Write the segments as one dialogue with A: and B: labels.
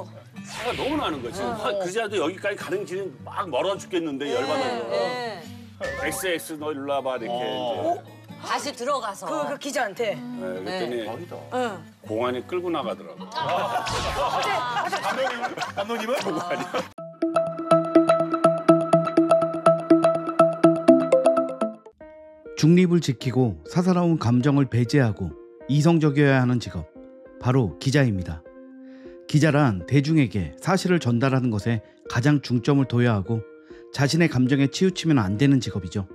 A: 화가 너무 나는 거지. 그자도 여기까지 가는 길은 막 멀어 죽겠는데 열받아서. XX 너 일로 와봐 이렇게 이제.
B: 다시 들어가서.
C: 그 기자한테.
A: 그랬더니 공안이 끌고 나가더라고.
D: 감독님은?
A: 공안이.
E: 중립을 지키고 사사로운 감정을 배제하고 이성적이어야 하는 직업, 바로 기자입니다. 기자란 대중에게 사실을 전달하는 것에 가장 중점을 둬야 하고 자신의 감정에 치우치면 안 되는 직업이죠.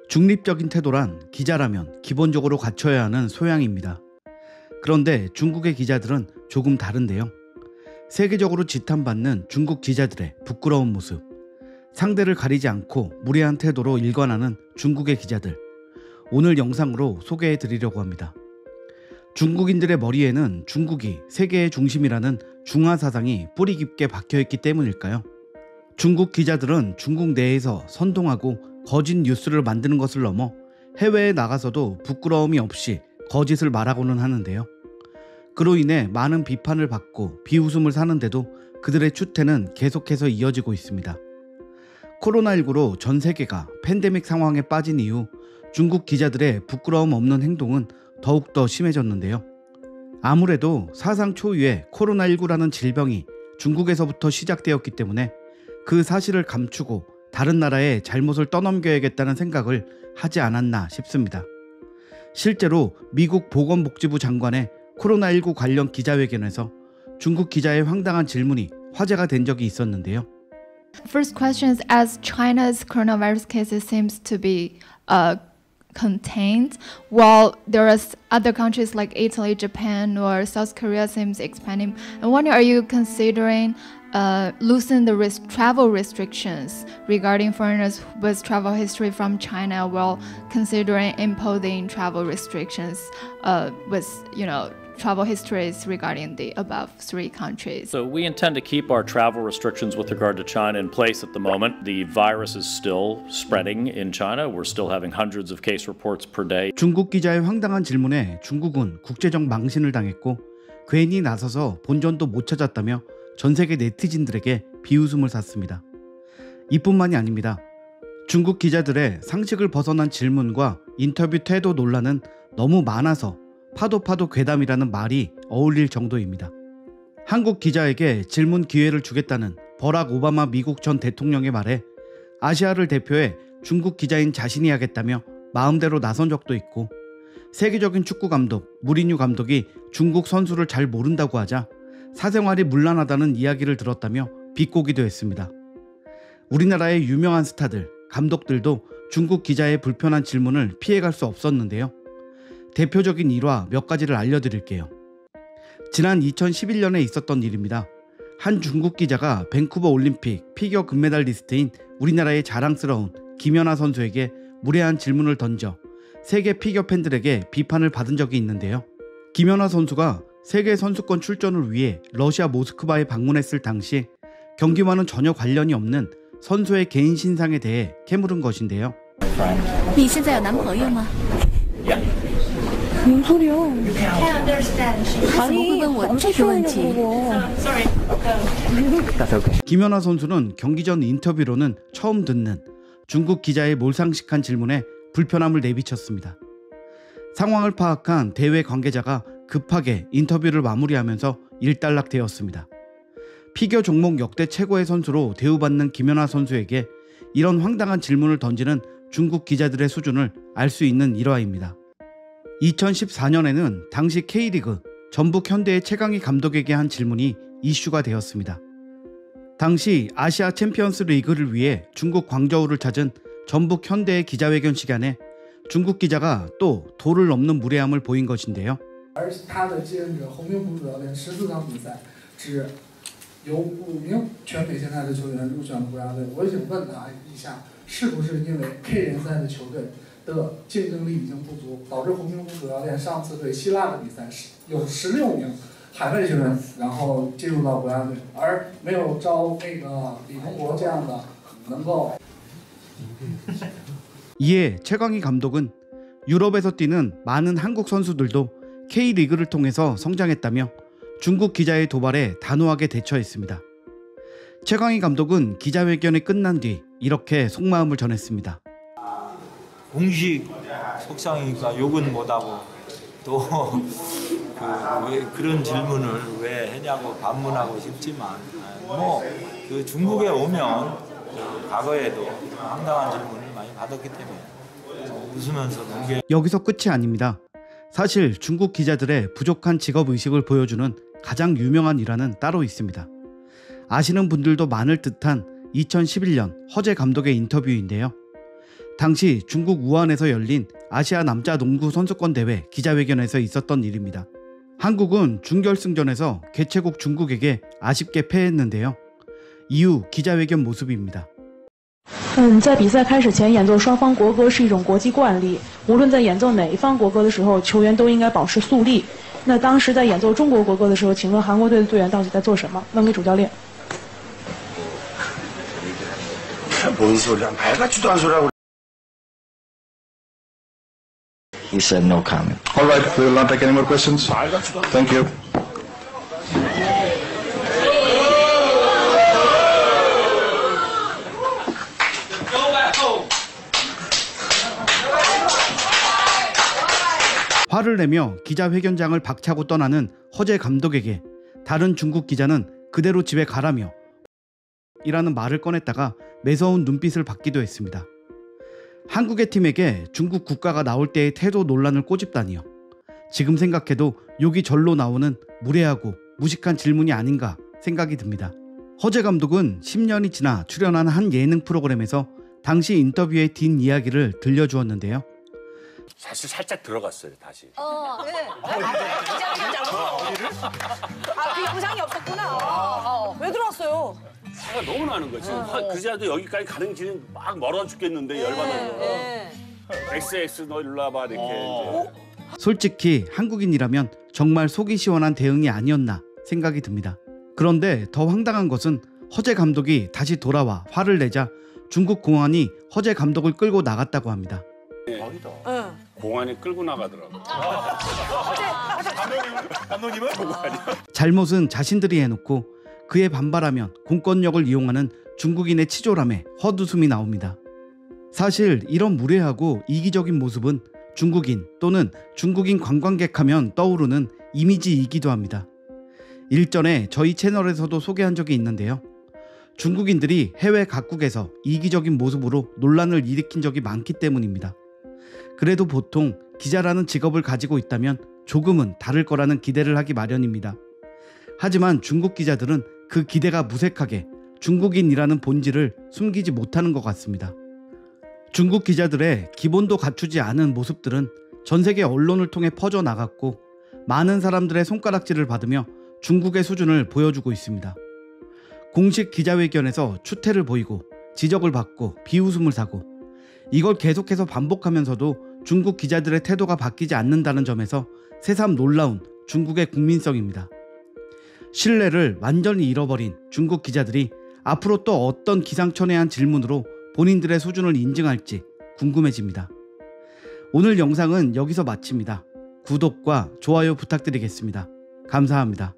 E: 중립적인 태도란 기자라면 기본적으로 갖춰야 하는 소양입니다. 그런데 중국의 기자들은 조금 다른데요. 세계적으로 지탄받는 중국 기자들의 부끄러운 모습, 상대를 가리지 않고 무례한 태도로 일관하는 중국의 기자들, 오늘 영상으로 소개해 드리려고 합니다. 중국인들의 머리에는 중국이 세계의 중심이라는 중화 사상이 뿌리 깊게 박혀있기 때문일까요? 중국 기자들은 중국 내에서 선동하고 거짓 뉴스를 만드는 것을 넘어 해외에 나가서도 부끄러움이 없이 거짓을 말하고는 하는데요. 그로 인해 많은 비판을 받고 비웃음을 사는데도 그들의 추태는 계속해서 이어지고 있습니다. 코로나19로 전 세계가 팬데믹 상황에 빠진 이후 중국 기자들의 부끄러움 없는 행동은 더욱더 심해졌는데요. 아무래도 사상 초유의 코로나19라는 질병이 중국에서부터 시작되었기 때문에 그 사실을 감추고 다른 나라에 잘못을 떠넘겨야겠다는 생각을 하지 않았나 싶습니다. 실제로 미국 보건복지부 장관의 코로나19 관련 기자회견에서 중국 기자의 황당한 질문이 화제가 된 적이 있었는데요.
F: First question is, as China's coronavirus cases seems to be contained, while there are other countries like Italy, Japan, or South Korea seems expanding. I wonder, are you considering loosen the travel restrictions regarding foreigners with travel history from China, while considering imposing travel restrictions with, travel histories regarding the above three countries?
G: So we intend to keep our travel restrictions with regard to China in place at the moment. The virus is still spreading in China. We're still having hundreds of case reports per day.
E: 중국 기자의 황당한 질문에 중국은 국제적 망신을 당했고 괜히 나서서 본전도 못 찾았다며 전 세계 네티즌들에게 비웃음을 샀습니다. 이뿐만이 아닙니다. 중국 기자들의 상식을 벗어난 질문과 인터뷰 태도 논란은 너무 많아서 파도 괴담이라는 말이 어울릴 정도입니다. 한국 기자에게 질문 기회를 주겠다는 버락 오바마 미국 전 대통령의 말에 아시아를 대표해 중국 기자인 자신이 하겠다며 마음대로 나선 적도 있고, 세계적인 축구 감독 무리뉴 감독이 중국 선수를 잘 모른다고 하자 사생활이 문란하다는 이야기를 들었다며 비꼬기도 했습니다. 우리나라의 유명한 스타들, 감독들도 중국 기자의 불편한 질문을 피해갈 수 없었는데요. 대표적인 일화 몇 가지를 알려드릴게요. 지난 2011년에 있었던 일입니다. 한 중국 기자가 밴쿠버 올림픽 피겨 금메달리스트인 우리나라의 자랑스러운 김연아 선수에게 무례한 질문을 던져 세계 피겨 팬들에게 비판을 받은 적이 있는데요. 김연아 선수가 세계 선수권 출전을 위해 러시아 모스크바에 방문했을 당시 경기와는 전혀 관련이 없는 선수의 개인 신상에 대해 캐물은 것인데요.
H: 你现在有男朋友吗？
C: 뭔 소리야?
H: 아니,
E: 김연아 선수는 경기 전 인터뷰로는 처음 듣는 중국 기자의 몰상식한 질문에 불편함을 내비쳤습니다. 상황을 파악한 대회 관계자가 급하게 인터뷰를 마무리하면서 일단락되었습니다. 피겨 종목 역대 최고의 선수로 대우받는 김연아 선수에게 이런 황당한 질문을 던지는 중국 기자들의 수준을 알 수 있는 일화입니다. 2014년에는 당시 K리그 전북 현대의 최강희 감독에게 한 질문이 이슈가 되었습니다. 당시 아시아 챔피언스 리그를 위해 중국 광저우를 찾은 전북 현대의 기자회견 시간에 중국 기자가 또 도를 넘는 무례함을 보인 것인데요.
I: 有5名全美现在的球员入选了国家队，我想问他一下，是不是因为 K 联赛的球队的竞争力已经不足，导致洪明甫主教练上次对希腊的比赛有16名海外球员，然后进入到国家队，而没有招那个李洪博这样的能够。
E: 이에 최강희 감독은 유럽에서 뛰는 많은 한국 선수들도 K리그를 통해서 성장했다며 중국 기자의 도발에 단호하게 대처했습니다. 최광희 감독은 기자회견이 끝난 뒤 이렇게 속마음을 전했습니다.
D: 공식 속상이니까 욕은 못하고 또 왜 그런 질문을 왜 했냐고 반문하고 싶지만 그 중국에 오면 과거에도 황당한 질문을 많이 받았기 때문에 웃으면서 넘겨.
E: 여기서 끝이 아닙니다. 사실 중국 기자들의 부족한 직업의식을 보여주는 가장 유명한 일화는 따로 있습니다. 아시는 분들도 많을 듯한 2011년 허재 감독의 인터뷰인데요. 당시 중국 우한에서 열린 아시아 남자 농구 선수권 대회 기자회견에서 있었던 일입니다. 한국은 준결승전에서 개최국 중국에게 아쉽게 패했는데요. 이후 기자회견 모습입니다.
C: 在比赛开始前演奏双方国歌是一种国际惯例，无论在演奏哪一方国歌的时候，球员都应该保持肃立。那当时在演奏中国国歌的时候，请问韩国队的队员到底在做什么？问给主教练。
J: 뭔 소리야? 말 같지도 않은 소리라고.
K: He said no comment.
J: All right, we will not take any more questions. Thank you.
E: 화를 내며 기자회견장을 박차고 떠나는 허재 감독에게 다른 중국 기자는 그대로 집에 가라며 이라는 말을 꺼냈다가 매서운 눈빛을 받기도 했습니다. 한국의 팀에게 중국 국가가 나올 때의 태도 논란을 꼬집다니요. 지금 생각해도 욕이 절로 나오는 무례하고 무식한 질문이 아닌가 생각이 듭니다. 허재 감독은 10년이 지나 출연한 한 예능 프로그램에서 당시 인터뷰의 뒷이야기를 들려주었는데요.
A: 사실 살짝 들어갔어요, 다시.
B: 네. 그 영상이 없었구나. 왜 들어왔어요?
A: 화가 너무 나는 거지. 그자도 여기까지 가는 길은 막 멀어 죽겠는데 열받아서. XX 너 일로 와봐 이렇게.
E: 솔직히 한국인이라면 정말 속이 시원한 대응이 아니었나 생각이 듭니다. 그런데 더 황당한 것은 허재 감독이 다시 돌아와 화를 내자 중국 공안이 허재 감독을 끌고 나갔다고 합니다.
A: 공안이 끌고 나가더라고. 감독님은?
E: 잘못은 자신들이 해놓고 그에 반발하면 공권력을 이용하는 중국인의 치졸함에 헛웃음이 나옵니다. 사실 이런 무례하고 이기적인 모습은 중국인 또는 중국인 관광객 하면 떠오르는 이미지이기도 합니다. 일전에 저희 채널에서도 소개한 적이 있는데요. 중국인들이 해외 각국에서 이기적인 모습으로 논란을 일으킨 적이 많기 때문입니다. 그래도 보통 기자라는 직업을 가지고 있다면 조금은 다를 거라는 기대를 하기 마련입니다. 하지만 중국 기자들은 그 기대가 무색하게 중국인이라는 본질을 숨기지 못하는 것 같습니다. 중국 기자들의 기본도 갖추지 않은 모습들은 전 세계 언론을 통해 퍼져나갔고 많은 사람들의 손가락질을 받으며 중국의 수준을 보여주고 있습니다. 공식 기자회견에서 추태를 보이고 지적을 받고 비웃음을 사고 이걸 계속해서 반복하면서도 중국 기자들의 태도가 바뀌지 않는다는 점에서 새삼 놀라운 중국의 국민성입니다. 신뢰를 완전히 잃어버린 중국 기자들이 앞으로 또 어떤 기상천외한 질문으로 본인들의 수준을 인증할지 궁금해집니다. 오늘 영상은 여기서 마칩니다. 구독과 좋아요 부탁드리겠습니다. 감사합니다.